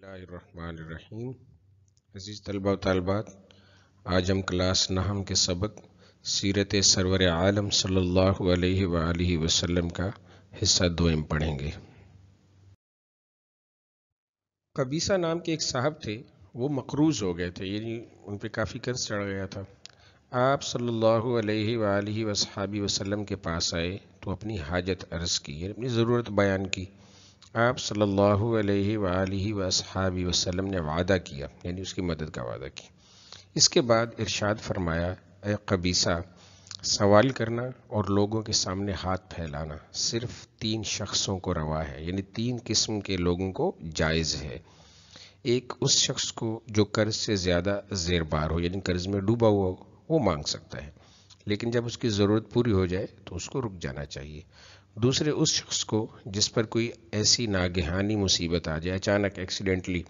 اللہ الرحمن الرحیم۔ عزیز طلبہ و طالبات، آج ہم کلاس نحم کے سبق سیرت سرور عالم صلی اللہ علیہ وآلہ وسلم کا حصہ دوئم پڑھیں گے۔ قبیصہ نام کے ایک صاحب تھے، وہ مقروض ہو گئے تھے، یعنی ان پہ کافی قرض چڑھ گیا تھا۔ آپ صلی اللہ علیہ وآلہ وسلم کے پاس آئے تو اپنی حاجت عرض کی، یعنی اپنی ضرورت بیان کی۔ آپ صلی اللہ علیہ وآلہ وسلم نے وعدہ کیا، یعنی اس کی مدد کا وعدہ کیا۔ اس کے بعد ارشاد فرمایا، اے قبیصہ، سوال کرنا اور لوگوں کے سامنے ہاتھ پھیلانا صرف 3 شخصوں کو روا ہے، یعنی 3 قسم کے لوگوں کو جائز ہے۔ ایک اس شخص کو جو قرض سے زیادہ زیر بار ہو، یعنی قرض میں ڈوبا ہوا ہو، وہ مانگ سکتا ہے، لیکن جب اس کی ضرورت پوری ہو جائے تو اس کو رک جانا چاہیے۔ دوسرے اس شخص کو جس پر کوئی ایسی ناگہانی مصیبت آ جائے، اچانک ایکسیڈنٹلی،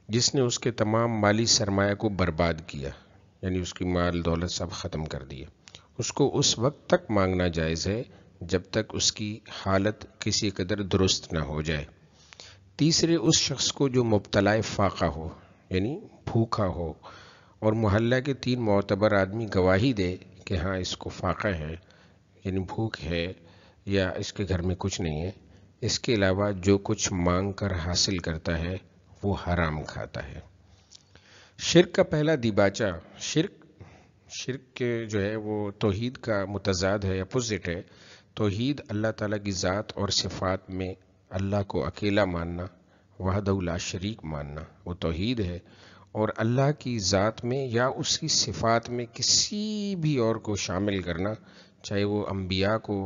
جس نے اس کے تمام مالی سرمایہ کو برباد کیا، یعنی اس کی مال دولت سب ختم کر دیا، اس کو اس وقت تک مانگنا جائز ہے جب تک اس کی حالت کسی قدر درست نہ ہو جائے۔ تیسرے اس شخص کو جو مبتلا فاقہ ہو، یعنی بھوکا ہو، اور محلہ کے 3 معتبر آدمی گواہی دے کہ ہاں اس کو فاقہ ہے، یعنی بھوک ہے یا اس کے گھر میں کچھ نہیں ہے۔ اس کے علاوہ جو کچھ مانگ کر حاصل کرتا ہے وہ حرام کھاتا ہے۔ شرک کا پہلا دیباچہ، شرک کے جو ہے وہ توحید کا متضاد ہے، اپوزٹ ہے۔ توحید اللہ تعالیٰ کی ذات اور صفات میں اللہ کو اکیلا ماننا، وحدہ لا شریک ماننا، وہ توحید ہے۔ اور اللہ کی ذات میں یا اس کی صفات میں کسی بھی اور کو شامل کرنا، چاہے وہ انبیاء کو،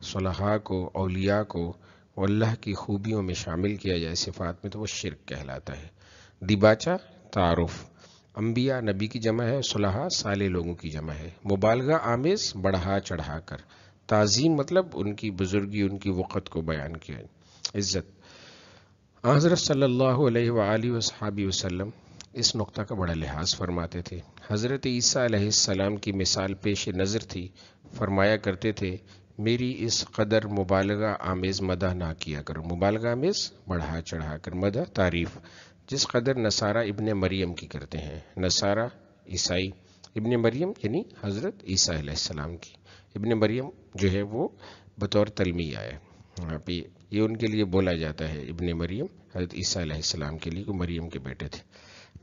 صلحاء کو، اولیاء کو، وہ اللہ کی خوبیوں میں شامل کیا جائے صفات میں، تو وہ شرک کہلاتا ہے۔ دیباچہ تعارف، انبیاء نبی کی جمع ہے، صلحاء صالح لوگوں کی جمع ہے۔ مبالغہ آمیز، بڑھا چڑھا کر۔ تعظیم مطلب ان کی بزرگی، ان کی وقت کو بیان کیا، عزت۔ حضرت صلی اللہ علیہ وآلہ وسلم اس نقطہ کا بڑا لحاظ فرماتے تھے۔ حضرت عیسیٰ علیہ السلام کی مثال پیش نظر تھی، فرمایا کرتے تھے، میری اس قدر مبالغہ آمیز مدح نہ کیا کرو۔ مبالغہ آمیز، بڑھا چڑھا کر، مدح تعریف، جس قدر نصارہ ابن مریم کی کرتے ہیں۔ نصارہ عیسائی، ابن مریم یعنی حضرت عیسیٰ علیہ السلام کی۔ ابن مریم جو ہے وہ بطور تلمیہ ہے، وہاں پہ یہ ان کے لیے بولا جاتا ہے، ابن مریم حضرت عیسیٰ علیہ السلام کے لیے، وہ مریم کے بیٹے تھے۔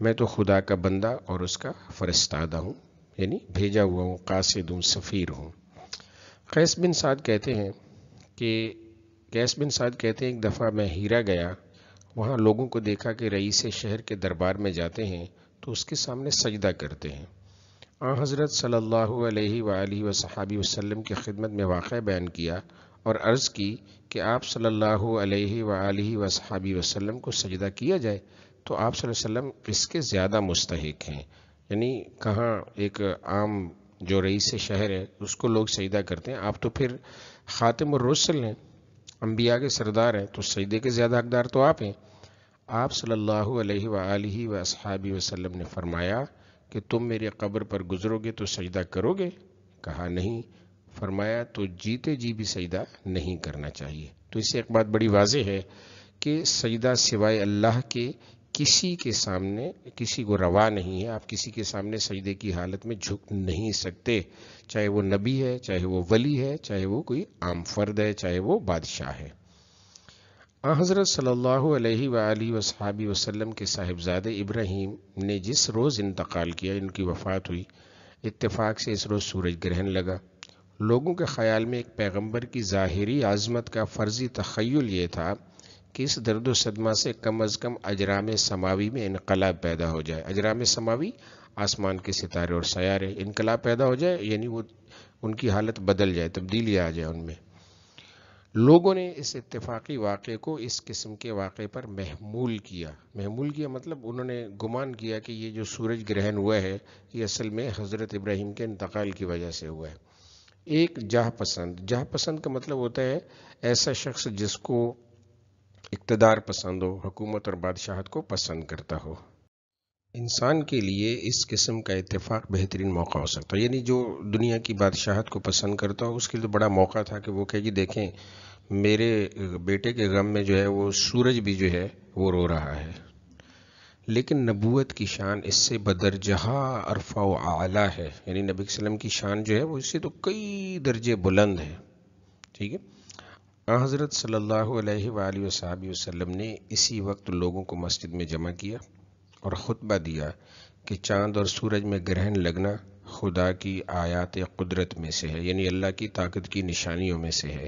میں تو خدا کا بندہ اور اس کا فرستادہ ہوں، یعنی بھیجا ہوا ہوں، قاصد ہوں، سفیر ہوں۔ قیس بن سعد کہتے ہیں ایک دفعہ میں ہیرا گیا، وہاں لوگوں کو دیکھا کہ رئیس شہر کے دربار میں جاتے ہیں تو اس کے سامنے سجدہ کرتے ہیں۔ حضرت صلی اللہ علیہ وآلہ وسلم کی خدمت میں واقعہ بیان کیا اور عرض کی کہ آپ صلی اللہ علیہ وآلہ وسلم کو سجدہ کیا جائے تو آپ صلی اللہ علیہ وسلم اس کے زیادہ مستحق ہیں۔ یعنی کہاں ایک عام جو رئیس شہر ہے اس کو لوگ سجدہ کرتے ہیں، آپ تو پھر خاتم الرسل ہیں، انبیاء کے سردار ہیں، تو سجدے کے زیادہ حقدار تو آپ ہیں۔ آپ صلی اللہ علیہ وآلہ وسلم نے فرمایا کہ تم میرے قبر پر گزرو گے تو سجدہ کرو گے؟ کہا نہیں۔ فرمایا تو جیتے جی بھی سجدہ نہیں کرنا چاہیے۔ تو اس سے ایک بات بڑی واضح ہے کہ سجدہ سوائے اللہ کے کسی کے سامنے کسی کو روا نہیں ہے۔ آپ کسی کے سامنے سجدے کی حالت میں جھک نہیں سکتے، چاہے وہ نبی ہے، چاہے وہ ولی ہے، چاہے وہ کوئی عام فرد ہے، چاہے وہ بادشاہ ہے۔ حضرت صلی اللہ علیہ وآلہ وسلم کے صاحبزادے ابراہیم نے جس روز انتقال کیا، ان کی وفات ہوئی، اتفاق سے اس روز سورج گرہن لگا۔ لوگوں کے خیال میں ایک پیغمبر کی ظاہری عظمت کا فرضی تخیل یہ تھا کہ اس درد و صدمہ سے کم از کم اجرام سماوی میں انقلاب پیدا ہو جائے۔ اجرام سماوی، آسمان کے ستارے اور سیارے، انقلاب پیدا ہو جائے، یعنی وہ ان کی حالت بدل جائے، تبدیلی آ جائے ان میں۔ لوگوں نے اس اتفاقی واقعے کو اس قسم کے واقعے پر محمول کیا مطلب انہوں نے گمان کیا کہ یہ جو سورج گرہن ہوا ہے یہ اصل میں حضرت ابراہیم کے انتقال کی وجہ سے ہوا ہے۔ ایک جاہ پسند کا مطلب ہوتا ہے ایسا شخص جس کو اقتدار پسند ہو، حکومت اور بادشاہت کو پسند کرتا ہو۔ انسان کے لیے اس قسم کا اتفاق بہترین موقع ہو سکتا ہے، یعنی جو دنیا کی بادشاہت کو پسند کرتا ہو اس کے لیے بڑا موقع تھا کہ وہ کہے جی دیکھیں میرے بیٹے کے غم میں جو ہے وہ سورج بھی جو ہے وہ رو رہا ہے۔ لیکن نبوت کی شان اس سے بدرجہ عرفہ و اعلیٰ ہے، یعنی نبی صلی اللہ علیہ وسلم کی شان جو ہے وہ اس سے تو کئی درجے بلند ہے. ٹھیک ہے. حضرت صلی اللہ علیہ وآلہ وصحبہ وسلم نے اسی وقت لوگوں کو مسجد میں جمع کیا اور خطبہ دیا کہ چاند اور سورج میں گرہن لگنا خدا کی آیات قدرت میں سے ہے، یعنی اللہ کی طاقت کی نشانیوں میں سے ہے.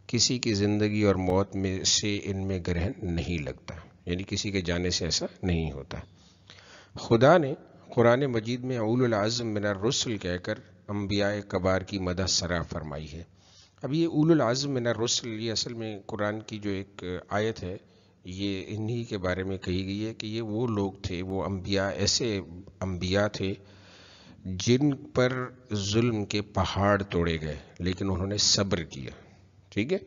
کسی کی زندگی اور موت میں سے ان میں گرہن نہیں لگتا، یعنی کسی کے جانے سے ایسا نہیں ہوتا. خدا نے قرآن مجید میں اولو العزم من الرسل کہہ کر انبیاء کبار کی مدح سرا فرمائی ہے. اب یہ اولو العزم من الرسل یہ اصل میں قرآن کی جو ایک آیت ہے یہ انہی کے بارے میں کہی گئی ہے کہ یہ وہ لوگ تھے، وہ انبیاء، ایسے انبیاء تھے جن پر ظلم کے پہاڑ توڑے گئے لیکن انہوں نے صبر کیا. ٹھیک ہے.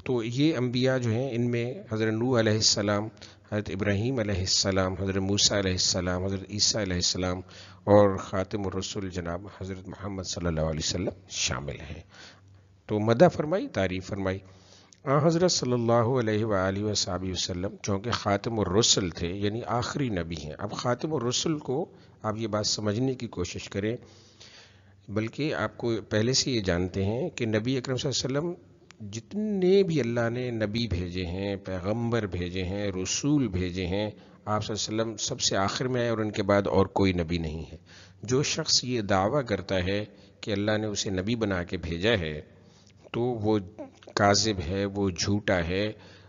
تو یہ انبیاء جو ہیں ان میں حضرت نوح علیہ السلام، حضرت ابراہیم علیہ السلام، حضرت موسیٰ علیہ السلام، حضرت عیسیٰ علیہ السلام اور خاتم الرسل جناب حضرت محمد صلی اللہ علیہ وسلم شامل ہیں. تو مدح فرمائی، تعریف فرمائی. حضرت صلی اللہ علیہ وآلہ وصحبہ وسلم چونکہ خاتم الرسل تھے یعنی آخری نبی ہیں. اب خاتم الرسل کو آپ یہ بات سمجھنے کی کوشش کریں، بلکہ آپ کو پہلے سے یہ جانتے ہیں کہ نبی اکرم صلی اللہ علیہ وسلم جتنے بھی اللہ نے نبی بھیجے ہیں، پیغمبر بھیجے ہیں، رسول بھیجے ہیں، آپ صلی اللہ علیہ وسلم سب سے آخر میں آئے اور ان کے بعد اور کوئی نبی نہیں ہے. جو شخص یہ دعویٰ کرتا ہے کہ اللہ نے اسے نبی بنا کے بھیجا ہے تو وہ کاذب ہے، وہ جھوٹا ہے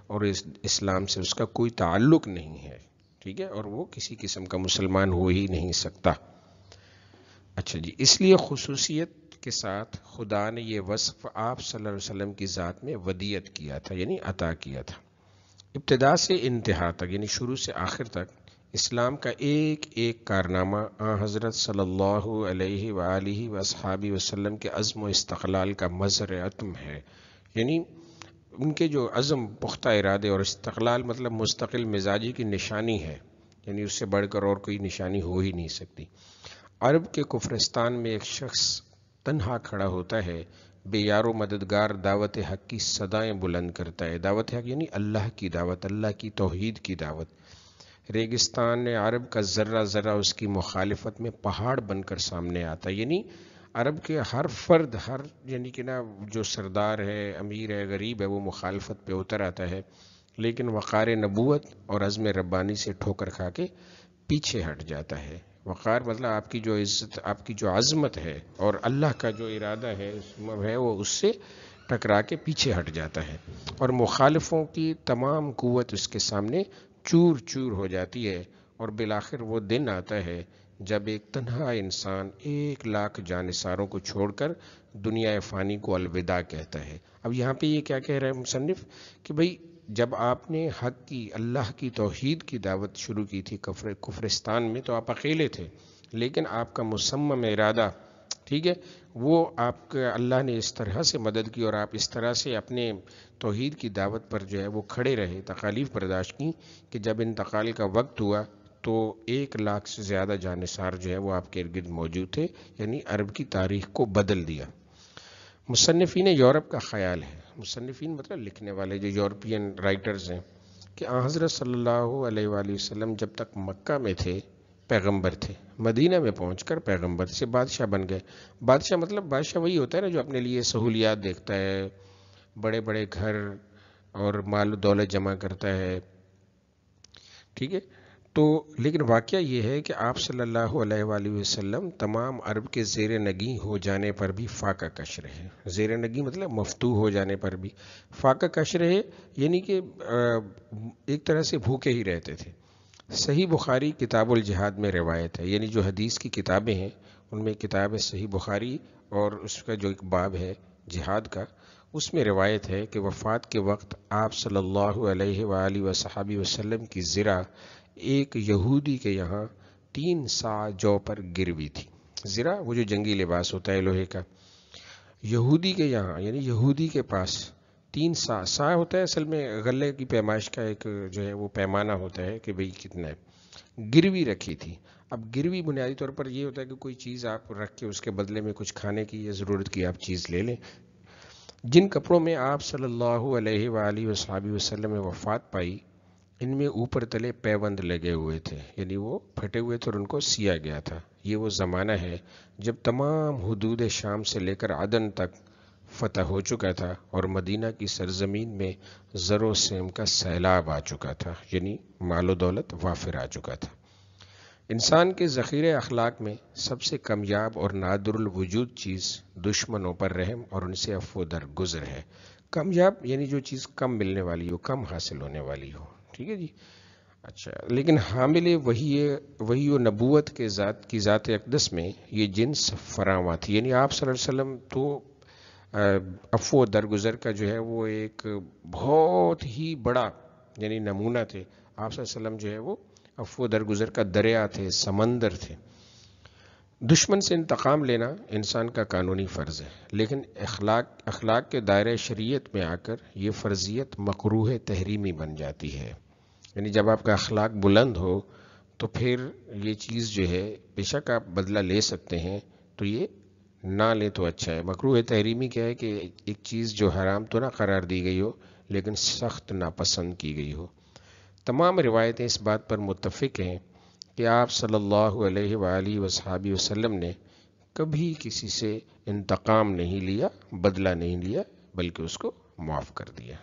اور اسلام سے اس کا کوئی تعلق نہیں ہے. ٹھیک ہے. اور وہ کسی قسم کا مسلمان ہو ہی نہیں سکتا. اچھا جی، اس لیے خصوصیت کے ساتھ خدا نے یہ وصف آپ صلی اللہ علیہ وسلم کی ذات میں ودیت کیا تھا، یعنی عطا کیا تھا. ابتدا سے انتہا تک، یعنی شروع سے آخر تک اسلام کا ایک ایک کارنامہ حضرت صلی اللہ علیہ وآلہ وصحابہ وسلم کے عزم و استقلال کا مظہر عتم ہے. یعنی ان کے جو عزم، پختہ ارادے اور استقلال مطلب مستقل مزاجی کی نشانی ہے، یعنی اس سے بڑھ کر اور کوئی نشانی ہو ہی نہیں سکتی. عرب کے کفرستان میں ایک شخص تنہا کھڑا ہوتا ہے، بے یار و مددگار، دعوت حق کی صدائیں بلند کرتا ہے. دعوت حق یعنی اللہ کی دعوت، اللہ کی توحید کی دعوت. ریگستان عرب کا ذرہ ذرہ اس کی مخالفت میں پہاڑ بن کر سامنے آتا ہے. یعنی عرب کے ہر فرد، ہر یعنی کہ نا جو سردار ہے، امیر ہے، غریب ہے، وہ مخالفت پہ اتر آتا ہے، لیکن وقار نبوت اور عزم ربانی سے ٹھوکر کھا کے پیچھے ہٹ جاتا ہے. وقار مطلب آپ کی جو عزت، آپ کی جو عظمت ہے اور اللہ کا جو ارادہ ہے وہ اس سے ٹکرا کے پیچھے ہٹ جاتا ہے اور مخالفوں کی تمام قوت اس کے سامنے چور چور ہو جاتی ہے. اور بالآخر وہ دن آتا ہے جب ایک تنہا انسان 1,00,000 جانثاروں کو چھوڑ کر دنیا فانی کو الوداع کہتا ہے. اب یہاں پہ یہ کیا کہہ رہا ہے مصنف کہ بھئی جب آپ نے حق کی، اللہ کی توحید کی دعوت شروع کی تھی کفرستان میں تو آپ اکیلے تھے، لیکن آپ کا مصمم ارادہ، ٹھیک ہے، وہ آپ کا اللہ نے اس طرح سے مدد کی اور آپ اس طرح سے اپنے توحید کی دعوت پر جو ہے وہ کھڑے رہے، تکالیف برداشت کی کہ جب انتقال کا وقت ہوا تو 1,00,000 سے زیادہ جانثار جو ہے وہ آپ کے ارد گرد موجود تھے. یعنی عرب کی تاریخ کو بدل دیا. مصنفین یورپ کا خیال ہے، مصنفین مطلب لکھنے والے جو یورپین رائٹرز ہیں، کہ حضرت صلی اللہ علیہ وآلہ وسلم جب تک مکہ میں تھے پیغمبر تھے، مدینہ میں پہنچ کر پیغمبر سے بادشاہ بن گئے. بادشاہ مطلب بادشاہ وہی ہوتا ہے نا جو اپنے لیے سہولیات دیکھتا ہے، بڑے بڑے گھر اور مال و دولت جمع کرتا ہے. ٹھیک ہے. تو لیکن واقعہ یہ ہے کہ آپ صلی اللہ علیہ وآلہ وسلم تمام عرب کے زیر نگیں ہو جانے پر بھی فاقہ کش رہے. زیر نگیں مطلب مفتوح ہو جانے پر بھی فاقہ کش رہے، یعنی کہ ایک طرح سے بھوکے ہی رہتے تھے. صحیح بخاری کتاب الجہاد میں روایت ہے، یعنی جو حدیث کی کتابیں ہیں ان میں کتاب ہے صحیح بخاری اور اس کا جو ایک باب ہے جہاد کا، اس میں روایت ہے کہ وفات کے وقت آپ صلی اللہ علیہ وآلہ وصحبہ وسلم کی زرہ ایک یہودی کے یہاں 3 صاع جو پر گروی تھی. زرہ وہ جو جنگی لباس ہوتا ہے لوہے کا، یہودی کے یہاں یعنی یہودی کے پاس 3 صاع، صاع ہوتا ہے اصل میں غلے کی پیمائش کا ایک جو ہے وہ پیمانہ ہوتا ہے کہ بھئی کتنا ہے، گروی رکھی تھی. اب گروی بنیادی طور پر یہ ہوتا ہے کہ کوئی چیز آپ رکھ کے اس کے بدلے میں کچھ کھانے کی یا ضرورت کی آپ چیز لے لیں. جن کپڑوں میں آپ صلی اللہ علیہ وآلہ وصحبہ وسلم وفات پائی ان میں اوپر تلے پیوند لگے ہوئے تھے، یعنی وہ پھٹے ہوئے تھے اور ان کو سیا گیا تھا۔ یہ وہ زمانہ ہے جب تمام حدود شام سے لے کر عدن تک فتح ہو چکا تھا اور مدینہ کی سرزمین میں زر و سیم کا سیلاب آ چکا تھا، یعنی مال و دولت وافر آ چکا تھا۔ انسان کے ذخیرے اخلاق میں سب سے کامیاب اور نادر الوجود چیز دشمنوں پر رحم اور ان سے عفو درگزر ہے۔ کامیاب یعنی جو چیز کم ملنے والی ہو، کم حاصل ہونے والی ہو، ٹھیک ہے جی۔ اچھا، لیکن حامل وہی و نبوت کے ذات اقدس میں یہ جنس فراواں تھی، یعنی آپ صلی اللہ علیہ وسلم تو عفو و درگزر کا جو ہے وہ ایک بہت ہی بڑا یعنی نمونہ تھے۔ آپ صلی اللہ علیہ وسلم جو ہے وہ عفو و درگزر کا دریا تھے، سمندر تھے۔ دشمن سے انتقام لینا انسان کا قانونی فرض ہے، لیکن اخلاق کے دائرۂ شریعت میں آ کر یہ فرضیت مکروہ تحریمی بن جاتی ہے۔ یعنی جب آپ کا اخلاق بلند ہو تو پھر یہ چیز جو ہے بے شک آپ بدلہ لے سکتے ہیں، تو یہ نہ لیں تو اچھا ہے۔ مکروہ تحریمی کیا ہے کہ ایک چیز جو حرام تو نہ قرار دی گئی ہو لیکن سخت ناپسند کی گئی ہو۔ تمام روایتیں اس بات پر متفق ہیں کہ آپ صلی اللہ علیہ وآلہ وصحابہ وسلم نے کبھی کسی سے انتقام نہیں لیا، بدلہ نہیں لیا، بلکہ اس کو معاف کر دیا۔